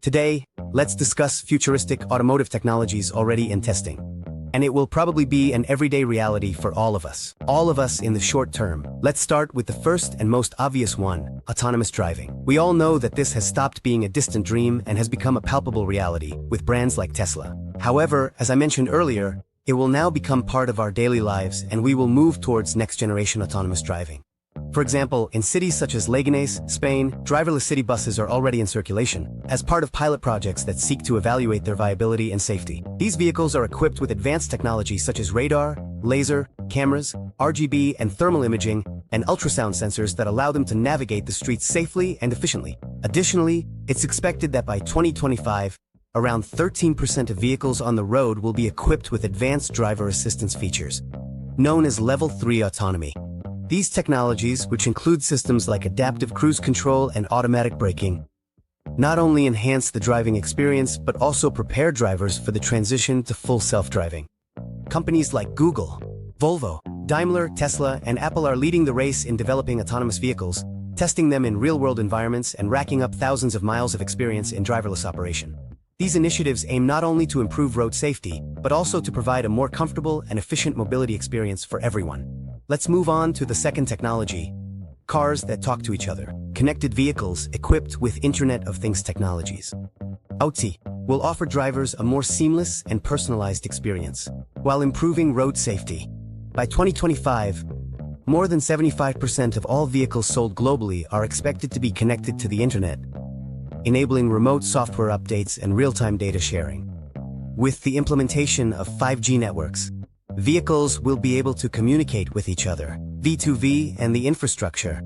Today, let's discuss futuristic automotive technologies already in testing. And it will probably be an everyday reality for all of us. All of us in the short term. Let's start with the first and most obvious one, autonomous driving. We all know that this has stopped being a distant dream and has become a palpable reality, with brands like Tesla. However, as I mentioned earlier, it will now become part of our daily lives and we will move towards next-generation autonomous driving. For example, in cities such as Leganés, Spain, driverless city buses are already in circulation, as part of pilot projects that seek to evaluate their viability and safety. These vehicles are equipped with advanced technology such as radar, laser, cameras, RGB and thermal imaging, and ultrasound sensors that allow them to navigate the streets safely and efficiently. Additionally, it's expected that by 2025, around 13% of vehicles on the road will be equipped with advanced driver assistance features, known as Level 3 autonomy. These technologies, which include systems like adaptive cruise control and automatic braking, not only enhance the driving experience but also prepare drivers for the transition to full self-driving. Companies like Google, Volvo, Daimler, Tesla, and Apple are leading the race in developing autonomous vehicles, testing them in real-world environments and racking up thousands of miles of experience in driverless operation. These initiatives aim not only to improve road safety, but also to provide a more comfortable and efficient mobility experience for everyone. Let's move on to the second technology, cars that talk to each other. Connected vehicles equipped with Internet of Things technologies. IoT will offer drivers a more seamless and personalized experience, while improving road safety. By 2025, more than 75% of all vehicles sold globally are expected to be connected to the Internet, enabling remote software updates and real-time data sharing. With the implementation of 5G networks, vehicles will be able to communicate with each other. V2V and the infrastructure.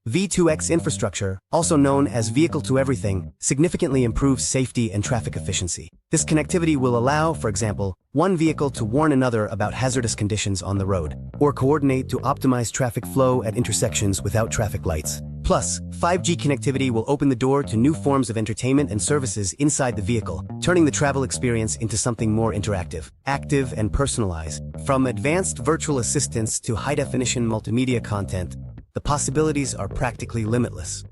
V2X infrastructure, also known as Vehicle-to-Everything, significantly improves safety and traffic efficiency. This connectivity will allow, for example, one vehicle to warn another about hazardous conditions on the road, or coordinate to optimize traffic flow at intersections without traffic lights. Plus, 5G connectivity will open the door to new forms of entertainment and services inside the vehicle, turning the travel experience into something more interactive, active, and personalized. From advanced virtual assistants to high-definition multimedia content, the possibilities are practically limitless.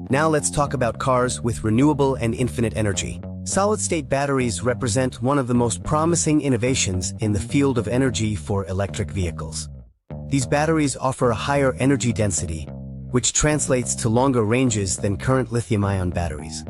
Now let's talk about cars with renewable and infinite energy. Solid-state batteries represent one of the most promising innovations in the field of energy for electric vehicles. These batteries offer a higher energy density, which translates to longer ranges than current lithium-ion batteries.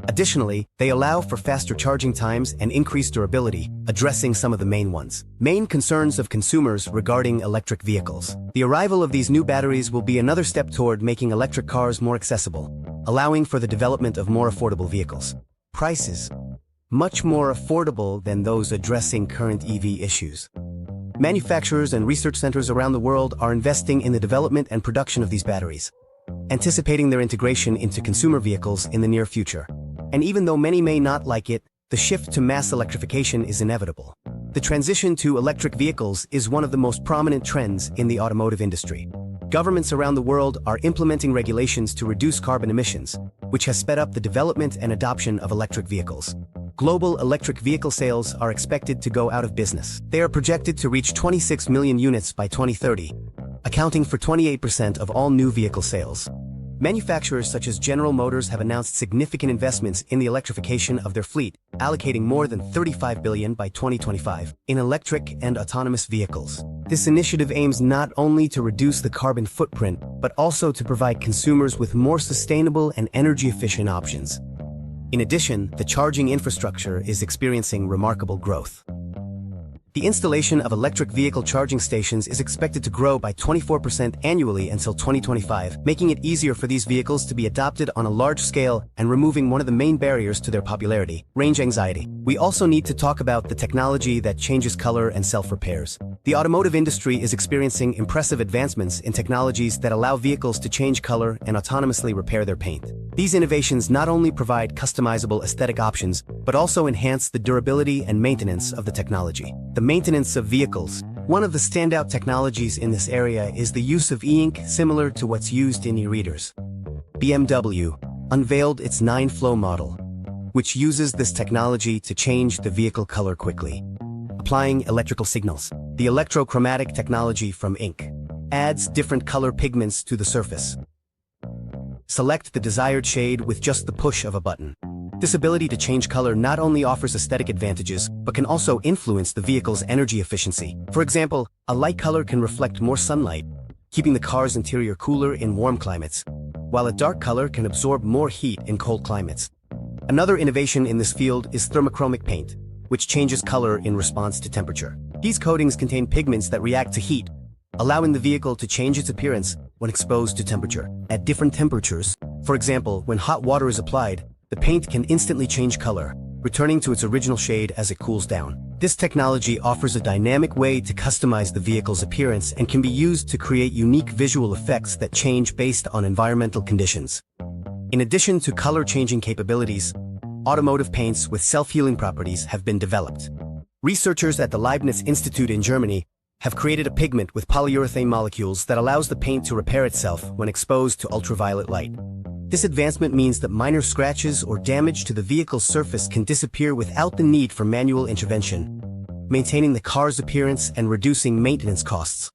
Additionally, they allow for faster charging times and increased durability, addressing some of the main concerns of consumers regarding electric vehicles. The arrival of these new batteries will be another step toward making electric cars more accessible, allowing for the development of more affordable vehicles. Prices, much more affordable than those addressing current EV issues. Manufacturers and research centers around the world are investing in the development and production of these batteries, anticipating their integration into consumer vehicles in the near future. And even though many may not like it, the shift to mass electrification is inevitable. The transition to electric vehicles is one of the most prominent trends in the automotive industry. Governments around the world are implementing regulations to reduce carbon emissions, which has sped up the development and adoption of electric vehicles. Global electric vehicle sales are expected to go out of business. They are projected to reach 26 million units by 2030, accounting for 28% of all new vehicle sales. Manufacturers such as General Motors have announced significant investments in the electrification of their fleet, allocating more than $35 billion by 2025 in electric and autonomous vehicles. This initiative aims not only to reduce the carbon footprint, but also to provide consumers with more sustainable and energy-efficient options. In addition, the charging infrastructure is experiencing remarkable growth. The installation of electric vehicle charging stations is expected to grow by 24% annually until 2025, making it easier for these vehicles to be adopted on a large scale and removing one of the main barriers to their popularity, range anxiety. We also need to talk about the technology that changes color and self-repairs. The automotive industry is experiencing impressive advancements in technologies that allow vehicles to change color and autonomously repair their paint. These innovations not only provide customizable aesthetic options, but also enhance the durability and maintenance of the technology. The maintenance of vehicles. One of the standout technologies in this area is the use of e-ink similar to what's used in e-readers. BMW unveiled its 9-flow model, which uses this technology to change the vehicle color quickly. Applying electrical signals. The electrochromatic technology from ink adds different color pigments to the surface. Select the desired shade with just the push of a button. This ability to change color not only offers aesthetic advantages, but can also influence the vehicle's energy efficiency. For example, a light color can reflect more sunlight, keeping the car's interior cooler in warm climates, while a dark color can absorb more heat in cold climates. Another innovation in this field is thermochromic paint, which changes color in response to temperature. These coatings contain pigments that react to heat, allowing the vehicle to change its appearance when exposed to temperature. At different temperatures, for example, when hot water is applied, the paint can instantly change color, returning to its original shade as it cools down. This technology offers a dynamic way to customize the vehicle's appearance and can be used to create unique visual effects that change based on environmental conditions. In addition to color-changing capabilities, automotive paints with self-healing properties have been developed. Researchers at the Leibniz Institute in Germany have created a pigment with polyurethane molecules that allows the paint to repair itself when exposed to ultraviolet light. This advancement means that minor scratches or damage to the vehicle's surface can disappear without the need for manual intervention, maintaining the car's appearance and reducing maintenance costs.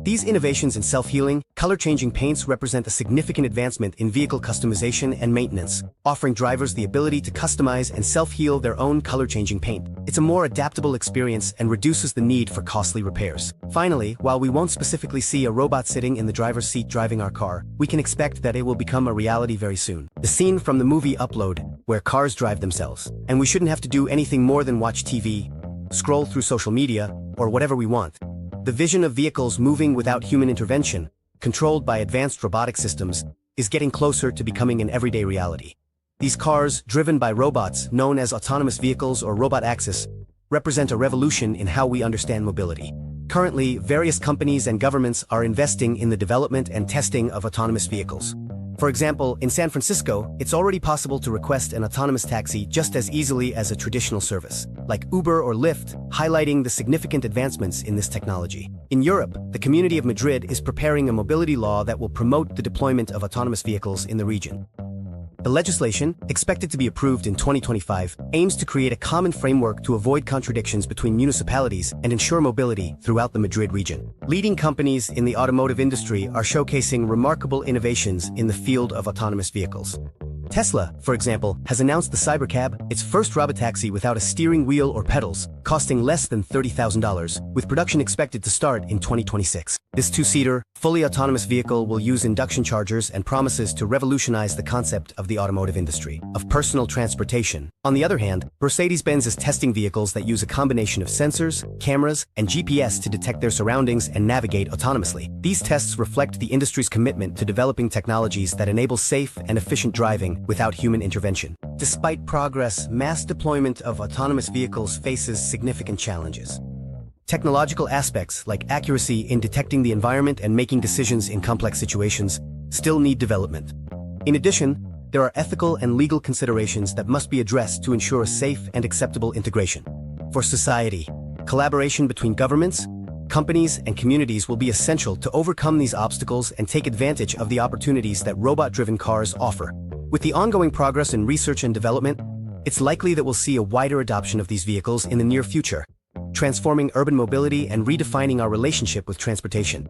These innovations in self-healing, color-changing paints represent a significant advancement in vehicle customization and maintenance, offering drivers the ability to customize and self-heal their own color-changing paint. It's a more adaptable experience and reduces the need for costly repairs. Finally, while we won't specifically see a robot sitting in the driver's seat driving our car, we can expect that it will become a reality very soon. The scene from the movie Upload, where cars drive themselves, and we shouldn't have to do anything more than watch TV, scroll through social media, or whatever we want. The vision of vehicles moving without human intervention, controlled by advanced robotic systems, is getting closer to becoming an everyday reality. These cars, driven by robots known as autonomous vehicles or robot axis, represent a revolution in how we understand mobility. Currently, various companies and governments are investing in the development and testing of autonomous vehicles. For example, in San Francisco, it's already possible to request an autonomous taxi just as easily as a traditional service, like Uber or Lyft, highlighting the significant advancements in this technology. In Europe, the Community of Madrid is preparing a mobility law that will promote the deployment of autonomous vehicles in the region. The legislation, expected to be approved in 2025, aims to create a common framework to avoid contradictions between municipalities and ensure mobility throughout the Madrid region. Leading companies in the automotive industry are showcasing remarkable innovations in the field of autonomous vehicles. Tesla, for example, has announced the Cybercab, its first robotaxi without a steering wheel or pedals, costing less than $30,000, with production expected to start in 2026. This two-seater, fully autonomous vehicle will use induction chargers and promises to revolutionize the concept of the automotive industry of personal transportation. On the other hand, Mercedes-Benz is testing vehicles that use a combination of sensors, cameras, and GPS to detect their surroundings and navigate autonomously. These tests reflect the industry's commitment to developing technologies that enable safe and efficient driving without human intervention. Despite progress, mass deployment of autonomous vehicles faces significant challenges. Technological aspects like accuracy in detecting the environment and making decisions in complex situations still need development. In addition, there are ethical and legal considerations that must be addressed to ensure a safe and acceptable integration. For society, collaboration between governments, companies, and communities will be essential to overcome these obstacles and take advantage of the opportunities that robot-driven cars offer. With the ongoing progress in research and development, it's likely that we'll see a wider adoption of these vehicles in the near future, transforming urban mobility and redefining our relationship with transportation.